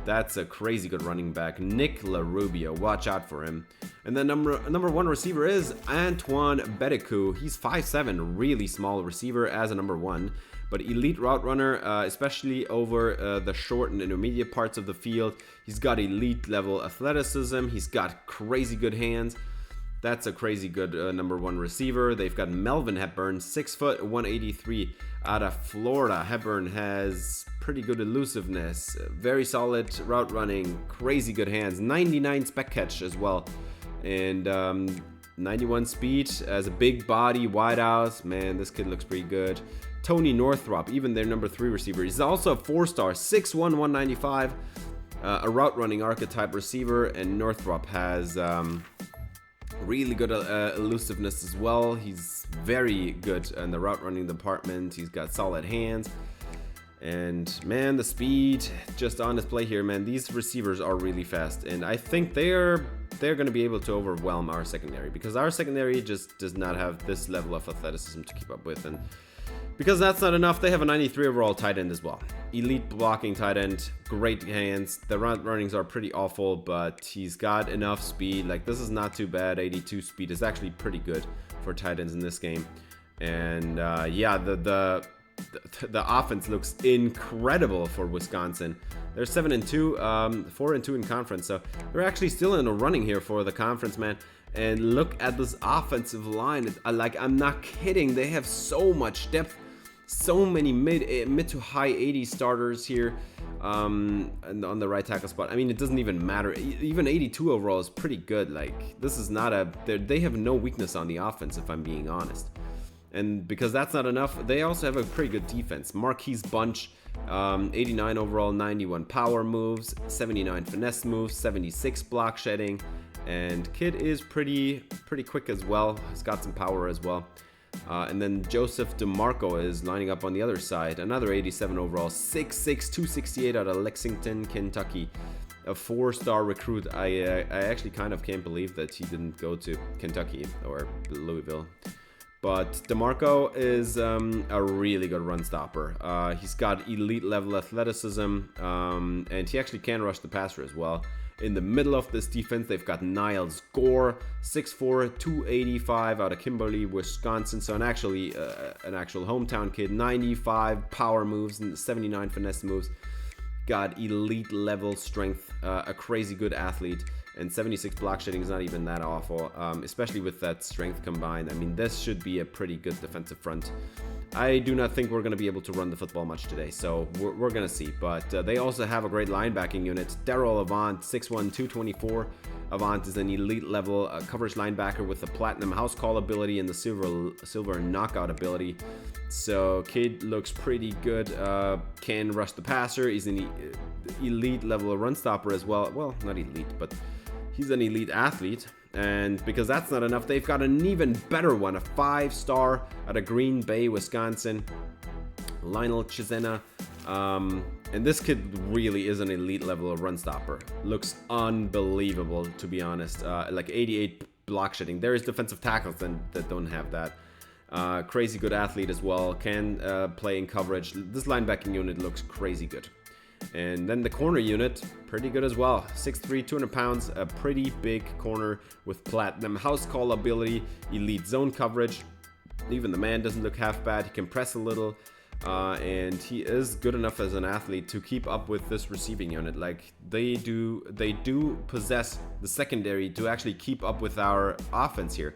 [SPEAKER 1] That's a crazy good running back. Nick LaRubio, watch out for him. And then number 1 receiver is Antoine Bedeku. He's 5'7", really small receiver as a number 1, but elite route runner, especially over the short and intermediate parts of the field. He's got elite level athleticism. He's got crazy good hands. That's a crazy good number 1 receiver. They've got Melvin Hepburn, 6 foot, 183 out of Florida. Hepburn has pretty good elusiveness, very solid route running, crazy good hands, 99 spec catch as well, and 91 speed as a big body wide out. Man, this kid looks pretty good. Tony Northrop, even their number 3 receiver. He's also a 4-star, 6'1", 195, a route running archetype receiver, and Northrop has really good elusiveness as well. He's very good in the route running department. He's got solid hands. And man, the speed just on display here, man. These receivers are really fast, and I think they're going to be able to overwhelm our secondary, because our secondary just does not have this level of athleticism to keep up with. And because that's not enough, they have a 93 overall tight end as well. Elite blocking tight end, great hands. The route runnings are pretty awful, but he's got enough speed. Like, this is not too bad. 82 speed is actually pretty good for tight ends in this game. And yeah, the offense looks incredible for Wisconsin. They're 7-2, 4-2 in conference, so they're actually still in the running here for the conference, man. And look at this offensive line. I'm not kidding. They have so much depth, so many mid to high 80 starters here and on the right tackle spot. I mean, it doesn't even matter. Even 82 overall is pretty good. Like, this is not they have no weakness on the offense, if I'm being honest. And because that's not enough, they also have a pretty good defense. Marquise Bunch, 89 overall, 91 power moves, 79 finesse moves, 76 block shedding, and kid is pretty quick as well. He's got some power as well. And then Joseph DeMarco is lining up on the other side, another 87 overall, 6'6", 268 out of Lexington, Kentucky. A 4-star recruit. I actually kind of can't believe that he didn't go to Kentucky or Louisville. But DeMarco is a really good run stopper. He's got elite level athleticism, and he actually can rush the passer as well. In the middle of this defense, they've got Niles Gore, 6'4", 285 out of Kimberly, Wisconsin. So an actual hometown kid. 95 power moves and 79 finesse moves. Got elite level strength, a crazy good athlete. And 76 block shedding is not even that awful, especially with that strength combined. I mean, this should be a pretty good defensive front. I do not think we're going to be able to run the football much today, so we're going to see. But they also have a great linebacking unit. Darrell Avant, 6'1", 224. Avant is an elite level coverage linebacker with the platinum house call ability and the silver knockout ability. So kid looks pretty good. Can rush the passer. He's an elite level run stopper as well. Well, not elite, but he's an elite athlete. And because that's not enough, they've got an even better one, a 5-star out of Green Bay, Wisconsin, Lionel Chisena. And this kid really is an elite level of run stopper. Looks unbelievable, to be honest. Like 88 block shedding. There is defensive tackles that don't have that. Crazy good athlete as well. Can play in coverage. This linebacking unit looks crazy good. And then the corner unit, pretty good as well. 6'3", 200 pounds, a pretty big corner with platinum house call ability, elite zone coverage. Even the man doesn't look half bad. He can press a little, and he is good enough as an athlete to keep up with this receiving unit. Like they do possess the secondary to actually keep up with our offense here.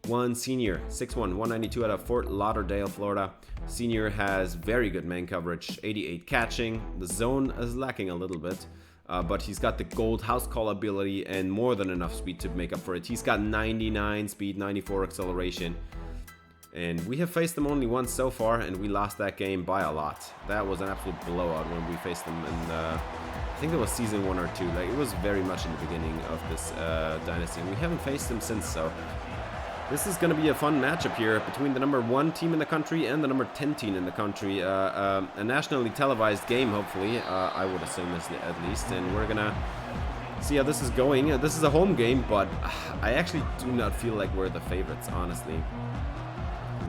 [SPEAKER 1] One senior, 6'1", 192 out of Fort Lauderdale, Florida. Senior has very good man coverage, 88 catching. The zone is lacking a little bit, but he's got the gold house call ability and more than enough speed to make up for it. He's got 99 speed, 94 acceleration. And we have faced them only once so far, and we lost that game by a lot. That was an absolute blowout when we faced them in I think it was season 1 or 2. Like, it was very much in the beginning of this dynasty, and we haven't faced them since, so this is going to be a fun matchup here between the number 1 team in the country and the number 10 team in the country. A nationally televised game, hopefully, I would assume at least, and we're going to see how this is going. This is a home game, but I actually do not feel like we're the favorites, honestly.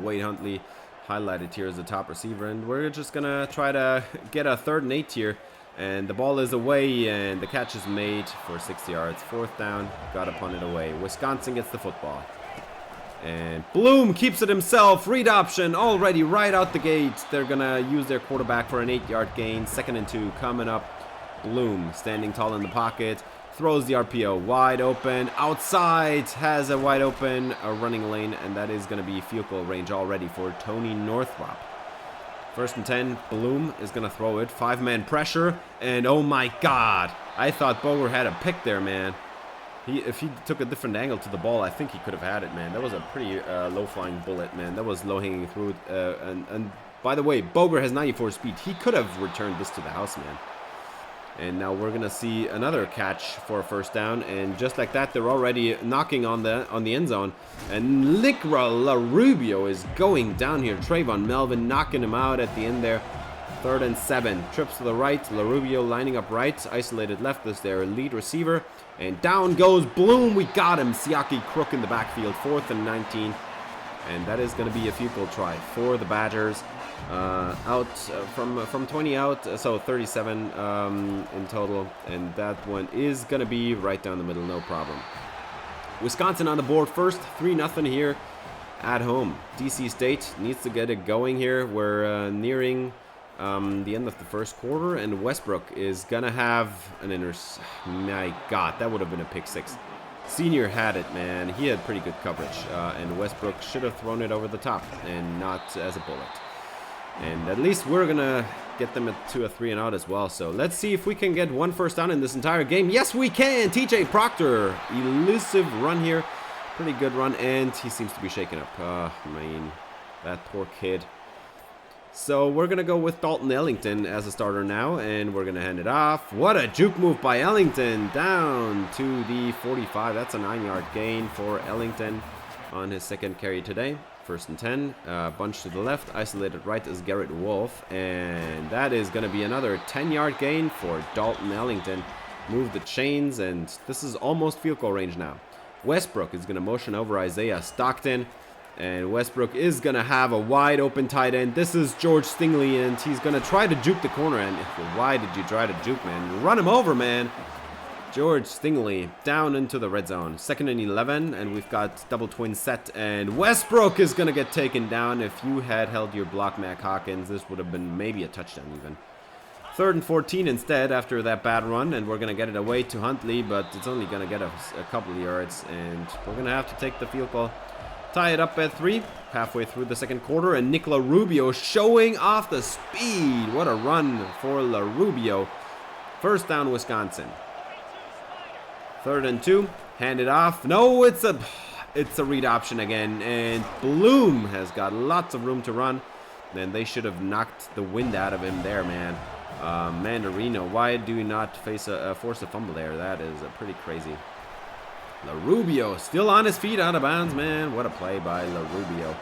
[SPEAKER 1] Wade Huntley highlighted here as the top receiver, and we're just going to try to get a 3rd and 8 here. And the ball is away, and the catch is made for 6 yards. 4th down, got to punt it away. Wisconsin gets the football. And Bloom keeps it himself. Read option already right out the gate. They're going to use their quarterback for an 8-yard gain. 2nd and 2 coming up. Bloom standing tall in the pocket. Throws the RPO wide open. Outside has a wide open running lane. And that is going to be field goal range already for Tony Northrop. 1st and 10. Bloom is going to throw it. 5-man pressure. And oh my God. I thought Boger had a pick there, man. If he took a different angle to the ball, I think he could have had it, man. That was a pretty low-flying bullet, man. That was low-hanging fruit. And by the way, Boger has 94 speed. He could have returned this to the house, man. And now we're going to see another catch for a 1st down. And just like that, they're already knocking on the end zone. And Licra LaRubio is going down here. Trayvon Melvin knocking him out at the end there. 3rd and 7. Trips to the right. LaRubio lining up right. Isolated left is their lead receiver. And down goes Bloom. We got him. Siaki Crook in the backfield. 4th and 19. And that is going to be a field goal try for the Badgers. Out from 20 out. So 37 in total. And that one is going to be right down the middle. No problem. Wisconsin on the board first. 3-0 here at home. DC State needs to get it going here. We're nearing the end of the 1st quarter, and Westbrook is gonna have an my God, that would have been a pick 6. Senior had it, man. He had pretty good coverage, and Westbrook should have thrown it over the top and not as a bullet. And at least we're gonna get them to a 3 and out as well. So let's see if we can get 1 first down in this entire game. Yes, we can. TJ Proctor, elusive run here, pretty good run, and he seems to be shaken up. I mean, that poor kid. So we're going to go with Dalton Ellington as a starter now, and we're going to hand it off. What a juke move by Ellington, down to the 45. That's a 9-yard gain for Ellington on his 2nd carry today. 1st and 10, bunch to the left, isolated right is Garrett Wolf, and that is going to be another 10-yard gain for Dalton Ellington. Move the chains, and this is almost field goal range now. Westbrook is going to motion over Isaiah Stockton. And Westbrook is going to have a wide open tight end. This is George Stingley, and he's going to try to juke the corner. And why did you try to juke, man? Run him over, man. George Stingley down into the red zone. 2nd and 11, and we've got double twin set. And Westbrook is going to get taken down. If you had held your block, Mac Hawkins, this would have been maybe a touchdown even. 3rd and 14 instead after that bad run, and we're going to get it away to Huntley, but it's only going to get us a couple of yards, and we're going to have to take the field goal. Tie it up at 3, halfway through the 2nd quarter, and Nick LaRubio showing off the speed. What a run for LaRubio. 1st down, Wisconsin. 3rd and 2, hand it off. No, it's a read option again, and Bloom has got lots of room to run. And they should have knocked the wind out of him there, man. Mandarino, why do you not force a fumble there? That is pretty crazy. LaRubio still on his feet, out of bounds, man. What a play by LaRubio.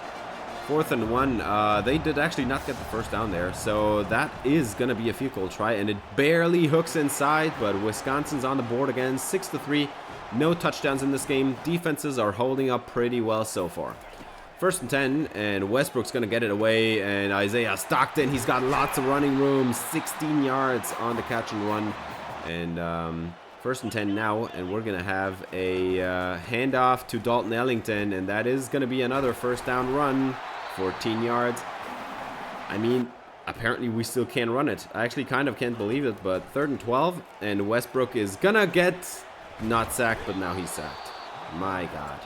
[SPEAKER 1] 4th and 1. They did actually not get the first down there, so that is going to be a field goal try, and it barely hooks inside, but Wisconsin's on the board again, 6-3. No touchdowns in this game. Defenses are holding up pretty well so far. 1st and 10, and Westbrook's going to get it away, and Isaiah Stockton, he's got lots of running room, 16 yards on the catch and run, and 1st and 10 now, and we're going to have a handoff to Dalton Ellington, and that is going to be another first down run, 14 yards. I mean, apparently we still can't run it. I actually kind of can't believe it, but 3rd and 12, and Westbrook is going to get not sacked, but now he's sacked. My God.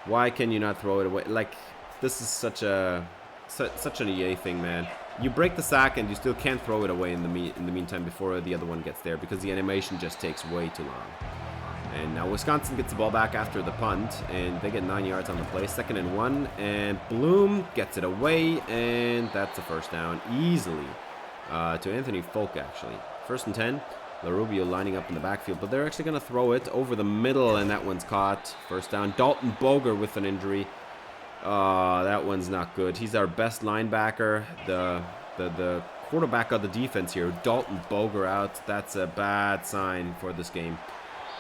[SPEAKER 1] Why can you not throw it away? Like, this is such an EA thing, man. You break the sack and you still can't throw it away in the meantime before the other one gets there, because the animation just takes way too long. And now Wisconsin gets the ball back after the punt, and they get 9 yards on the play. 2nd and 1, and Bloom gets it away, and that's a first down easily to Anthony Folk, actually. 1st and 10. LaRubio lining up in the backfield, but they're actually going to throw it over the middle, and that one's caught. First down. Dalton Boger with an injury. That one's not good. He's our best linebacker. The quarterback of the defense here, Dalton Boger, out. That's a bad sign for this game.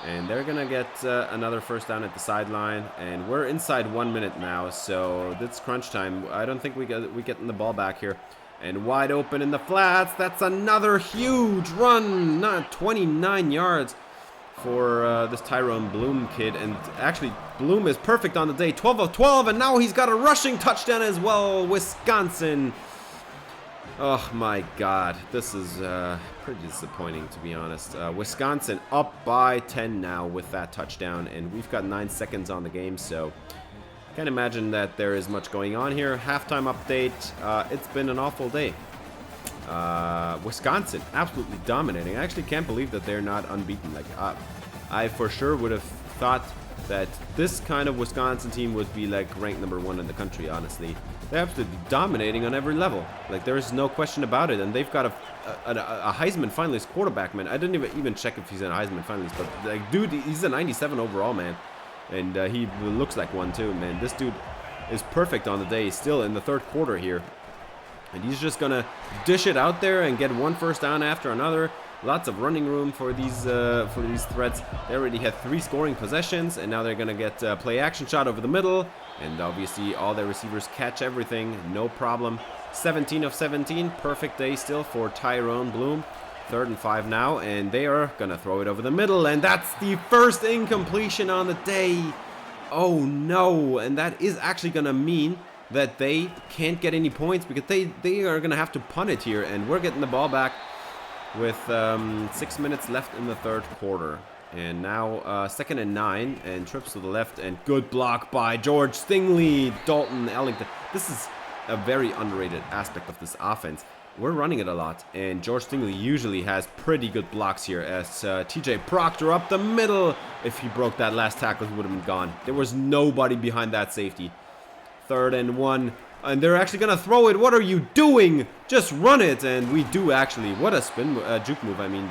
[SPEAKER 1] And they're going to get another first down at the sideline, and we're inside 1 minute now, so it's crunch time. I don't think we getting the ball back here. And wide open in the flats. That's another huge run. Not 29 yards for this Tyrone Bloom kid. And actually, Bloom is perfect on the day. 12 of 12. And now he's got a rushing touchdown as well. Wisconsin. Oh, my God. This is pretty disappointing, to be honest. Wisconsin up by 10 now with that touchdown. And we've got 9 seconds on the game, so can't imagine that there is much going on here. Halftime update. It's been an awful day. Wisconsin absolutely dominating. I actually can't believe that they're not unbeaten. Like I for sure would have thought that this kind of Wisconsin team would be like ranked #1 in the country. Honestly, they're absolutely dominating on every level. Like, there is no question about it. And they've got a Heisman finalist quarterback, man. I didn't even check if he's a Heisman finalist, but like, dude, he's a 97 overall, man. And he looks like one too, man. This dude is perfect on the day. He's still in the 3rd quarter here. And he's just going to dish it out there and get one first down after another. Lots of running room for these threats. They already had 3 scoring possessions, and now they're going to get play action shot over the middle. And obviously all their receivers catch everything. No problem. 17 of 17. Perfect day still for Tyrone Bloom. 3rd and 5 now, and they are gonna throw it over the middle, and that's the first incompletion on the day. Oh no, and that is actually gonna mean that they can't get any points, because they are gonna have to punt it here, and we're getting the ball back with 6 minutes left in the 3rd quarter. And now 2nd and 9, and trips to the left, and good block by George Stingley. Dalton Ellington. This is a very underrated aspect of this offense. We're running it a lot, and George Stingley usually has pretty good blocks here, as TJ Proctor up the middle. If he broke that last tackle, he would have been gone. There was nobody behind that safety. 3rd and 1, and they're actually going to throw it. What are you doing? Just run it, and we do actually. What a spin, juke move, I mean,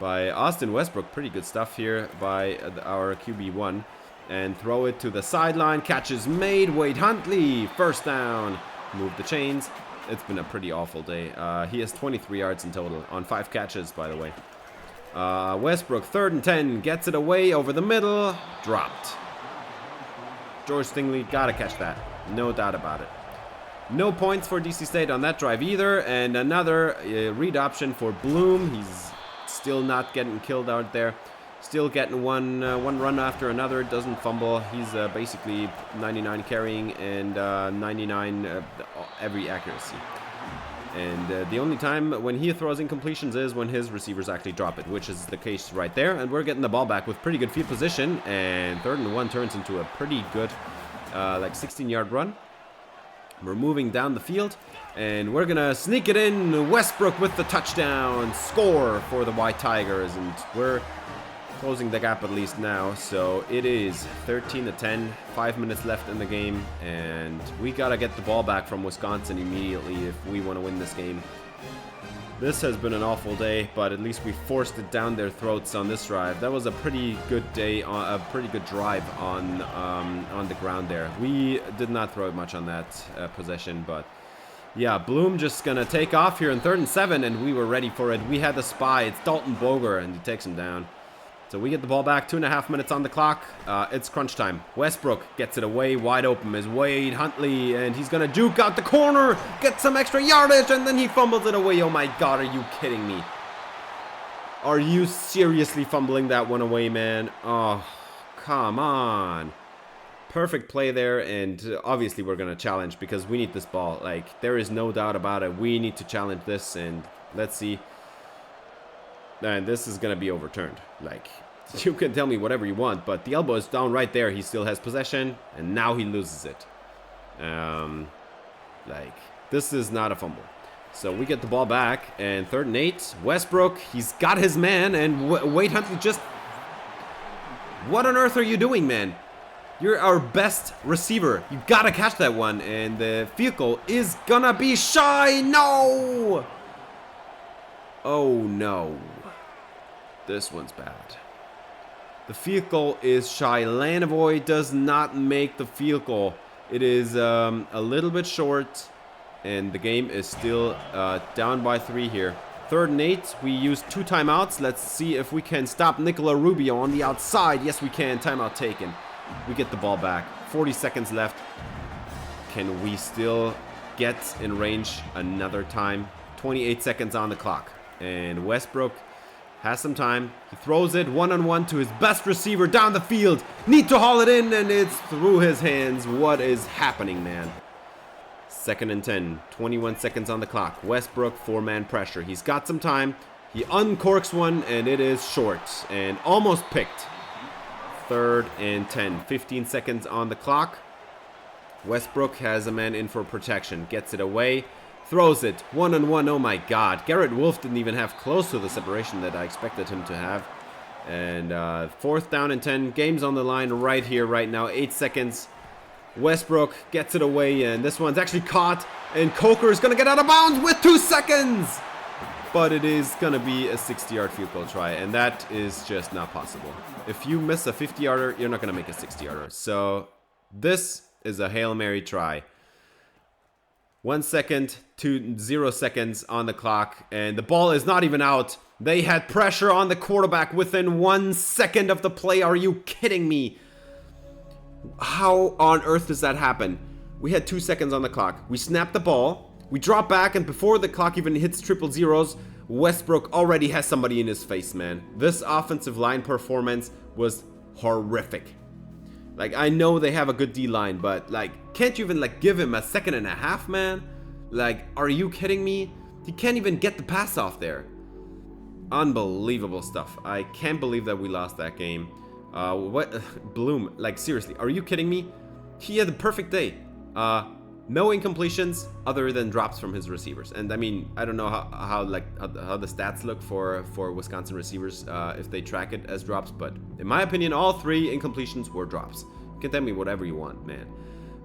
[SPEAKER 1] by Austin Westbrook. Pretty good stuff here by our QB1. And throw it to the sideline. Catch is made. Wade Huntley, first down. Move the chains. It's been a pretty awful day. He has 23 yards in total on 5 catches, by the way. Westbrook, 3rd and 10, gets it away over the middle. Dropped. George Stingley, gotta catch that. No doubt about it. No points for DC State on that drive either. And another read option for Bloom. He's still not getting killed out there. Still getting one run after another. Doesn't fumble. He's basically 99 carrying and 99 every accuracy. And the only time when he throws incompletions is when his receivers actually drop it, which is the case right there. And we're getting the ball back with pretty good field position. And 3rd and 1 turns into a pretty good like 16-yard run. We're moving down the field, and we're going to sneak it in. Westbrook with the touchdown. Score for the White Tigers, and we're closing the gap at least now. So it is 13-10, 5 minutes left in the game, and we got to get the ball back from Wisconsin immediately if we want to win this game. This has been an awful day, but at least we forced it down their throats on this drive. That was a pretty good day, a pretty good drive on the ground there. We did not throw it much on that possession, but yeah, Bloom just gonna take off here in 3rd and 7, and we were ready for it. We had the spy. It's Dalton Boger, and he takes him down. So we get the ball back, 2.5 minutes on the clock. It's crunch time. Westbrook gets it away, wide open is Wade Huntley, and he's gonna juke out the corner, get some extra yardage, and then he fumbles it away. Oh my God, are you kidding me? Are you seriously fumbling that one away, man? Oh, come on. Perfect play there, and obviously we're gonna challenge because we need this ball. Like, there is no doubt about it. We need to challenge this, and let's see. And this is gonna be overturned. Like, you can tell me whatever you want, but the elbow is down right there. He still has possession, and now he loses it. Like, this is not a fumble. So we get the ball back, and 3rd and 8. Westbrook, he's got his man, and Wade Huntley just... What on earth are you doing, man? You're our best receiver. You gotta catch that one, and the field goal is gonna be shy. No! Oh no. This one's bad. The field goal is shy. Lanovoy does not make the field goal. It is a little bit short, and the game is still down by 3 here. 3rd and 8. We use 2 timeouts. Let's see if we can stop Nicola Rubio on the outside. Yes, we can. Timeout taken. We get the ball back. 40 seconds left. Can we still get in range another time? 28 seconds on the clock. And Westbrook has some time. He throws it one-on-one to his best receiver down the field. Need to haul it in, and it's through his hands. What is happening, man? 2nd and 10. 21 seconds on the clock. Westbrook, 4-man pressure. He's got some time. He uncorks one, and it is short and almost picked. 3rd and 10. 15 seconds on the clock. Westbrook has a man in for protection. Gets it away. Throws it. One-on-one. Oh my God. Garrett Wolf didn't even have close to the separation that I expected him to have. And 4th down and 10. Game's on the line right here, right now. 8 seconds. Westbrook gets it away, and this one's actually caught. And Coker is going to get out of bounds with 2 seconds. But it is going to be a 60-yard field goal try, and that is just not possible. If you miss a 50-yarder, you're not going to make a 60-yarder. So this is a Hail Mary try. 1 second to 0 seconds on the clock, and the ball is not even out. They had pressure on the quarterback within 1 second of the play. Are you kidding me? How on earth does that happen? We had 2 seconds on the clock. We snapped the ball. We drop back, and before the clock even hits triple zeros, Westbrook already has somebody in his face, man. This offensive line performance was horrific. Like, I know they have a good D-line, but, like, can't you even, like, give him a 1.5 seconds, man? Like, are you kidding me? He can't even get the pass off there. Unbelievable stuff. I can't believe that we lost that game. What? Bloom, like, seriously, are you kidding me? He had the perfect day. No incompletions other than drops from his receivers. And I mean, I don't know how the stats look for Wisconsin receivers if they track it as drops, but in my opinion, all 3 incompletions were drops. You can tell me whatever you want, man.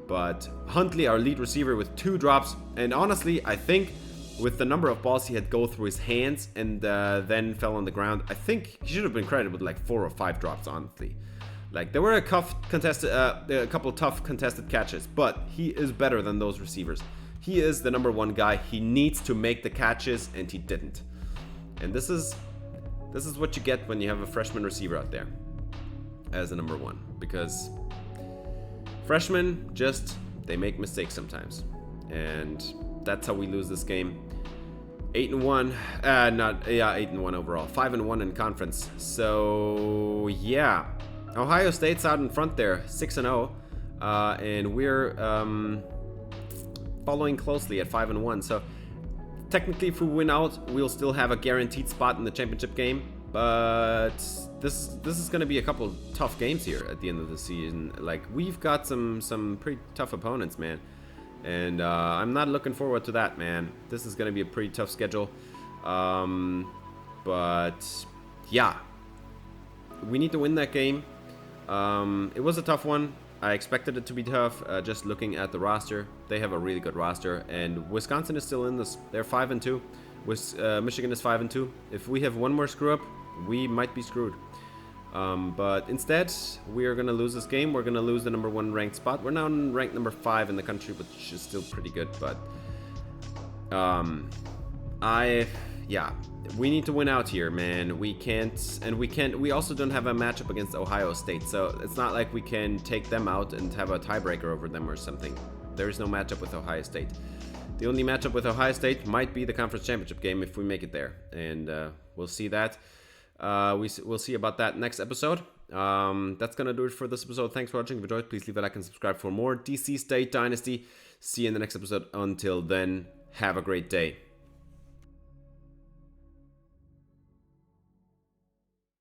[SPEAKER 1] But Huntley, our lead receiver, with 2 drops, and honestly, I think with the number of balls he had go through his hands and then fell on the ground, I think he should have been credited with like 4 or 5 drops, honestly. Like, there were a couple tough contested catches, but he is better than those receivers. He is the number 1 guy. He needs to make the catches, and he didn't. And this is what you get when you have a freshman receiver out there as a number 1, because freshmen they make mistakes sometimes, and that's how we lose this game. 8-1, 8-1 overall, 5-1 in conference. So yeah. Ohio State's out in front there, 6-0, and we're following closely at 5-1. So technically, if we win out, we'll still have a guaranteed spot in the championship game. But this is going to be a couple tough games here at the end of the season. Like, we've got some pretty tough opponents, man, and I'm not looking forward to that, man. This is going to be a pretty tough schedule. But yeah, we need to win that game. It was a tough one. I expected it to be tough, just looking at the roster. They have a really good roster, and Wisconsin is still in this. They're 5-2. Michigan is 5-2. If we have one more screw up, we might be screwed. But instead, we are gonna lose this game. We're gonna lose the #1 ranked spot. We're now ranked number 5 in the country, which is still pretty good. But yeah, we need to win out here, man. We can't, and we also don't have a matchup against Ohio State, so it's not like we can take them out and have a tiebreaker over them or something. There is no matchup with Ohio State. The only matchup with Ohio State might be the conference championship game if we make it there, and we'll see that. We'll see about that next episode. That's gonna do it for this episode. Thanks for watching. If you enjoyed, please leave a like and subscribe for more DC State Dynasty. See you in the next episode. Until then, have a great day.